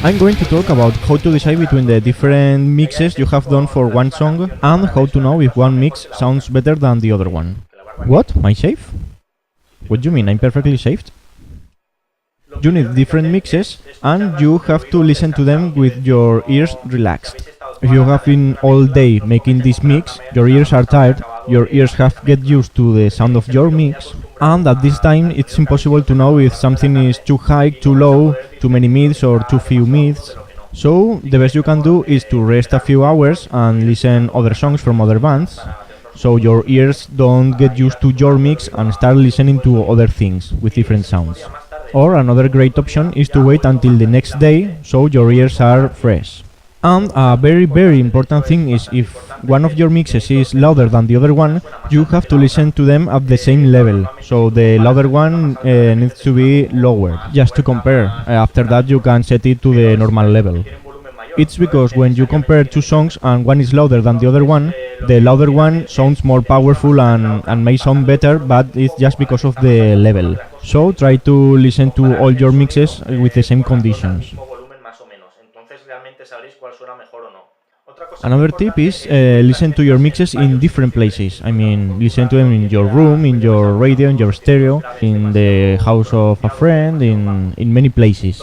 I'm going to talk about how to decide between the different mixes you have done for one song and how to know if one mix sounds better than the other one. What? Am I safe? What do you mean? I'm perfectly safe? You need different mixes and you have to listen to them with your ears relaxed. If you have been all day making this mix, your ears are tired, your ears have get used to the sound of your mix, and at this time it's impossible to know if something is too high, too low, too many mids or too few mids. So the best you can do is to rest a few hours and listen other songs from other bands, so your ears don't get used to your mix and start listening to other things with different sounds. Or another great option is to wait until the next day, so your ears are fresh. And a very important thing is if one of your mixes is louder than the other one, you have to listen to them at the same level. So the louder one needs to be lower, just to compare. After that you can set it to the normal level. It's because when you compare two songs and one is louder than the other one, the louder one sounds more powerful and may sound better, but it's just because of the level. So try to listen to all your mixes with the same conditions. Another tip is listen to your mixes in different places. I mean, listen to them in your room, in your radio, in your stereo, in the house of a friend, in many places.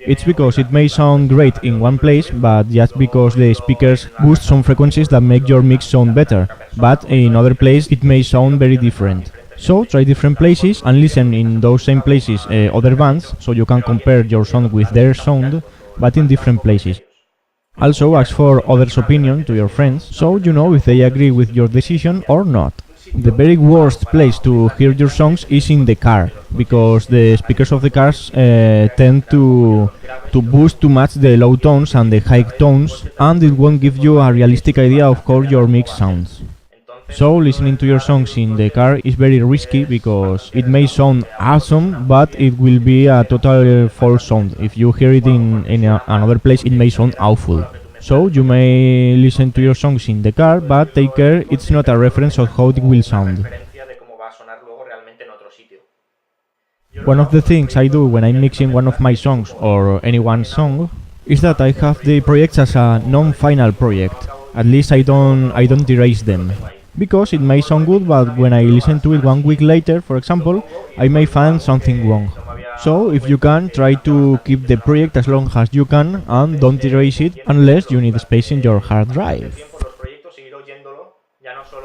It's because it may sound great in one place, but just because the speakers boost some frequencies that make your mix sound better, but in other places it may sound very different. So try different places and listen in those same places other bands, so you can compare your sound with their sound, but in different places. Also ask for others' opinion to your friends, so you know if they agree with your decision or not. The very worst place to hear your songs is in the car, because the speakers of the cars tend to boost too much the low tones and the high tones, and it won't give you a realistic idea of how your mix sounds. So listening to your songs in the car is very risky because it may sound awesome, but it will be a total false sound. If you hear it in another place, it may sound awful. So you may listen to your songs in the car, but take care, it's not a reference of how it will sound. One of the things I do when I'm mixing one of my songs or anyone's song is that I have the projects as a non-final project. At least I don't erase them. Because it may sound good, but when I listen to it 1 week later, for example, I may find something wrong. So, if you can, try to keep the project as long as you can and don't erase it unless you need space in your hard drive.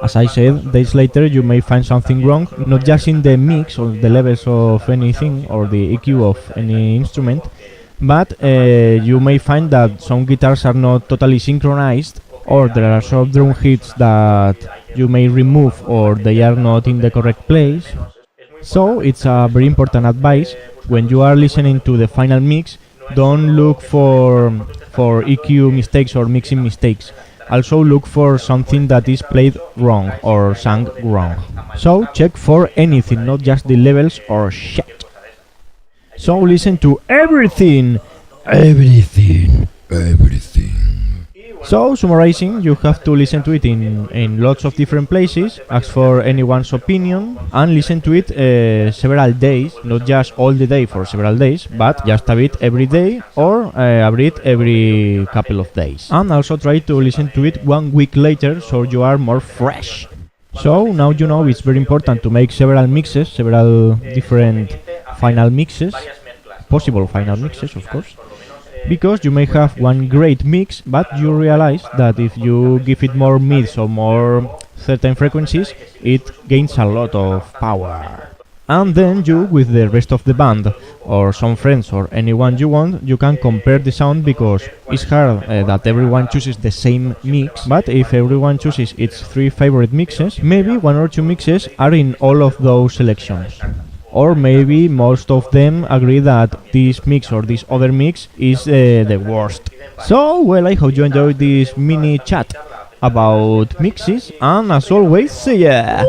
As I said, days later you may find something wrong, not just in the mix or the levels of anything or the EQ of any instrument, but you may find that some guitars are not totally synchronized, or there are some drum hits that you may remove or they are not in the correct place. So it's a very important advice, when you are listening to the final mix, don't look for EQ mistakes or mixing mistakes. Also look for something that is played wrong or sung wrong. So check for anything, not just the levels or shit. So listen to everything. So, summarizing, you have to listen to it in lots of different places, ask for anyone's opinion, and listen to it several days, not just all the day for several days, but just a bit every day, or a bit every couple of days. And also try to listen to it 1 week later, so you are more fresh. So, now you know it's very important to make several mixes, several different final mixes, possible final mixes, of course. Because you may have one great mix, but you realize that if you give it more mids or more certain frequencies, it gains a lot of power. And then you, with the rest of the band, or some friends or anyone you want, you can compare the sound, because it's hard that everyone chooses the same mix, but if everyone chooses its 3 favorite mixes, maybe 1 or 2 mixes are in all of those selections. Or maybe most of them agree that this mix or this other mix is the worst. So, well, I hope you enjoyed this mini chat about mixes, and as always, see ya!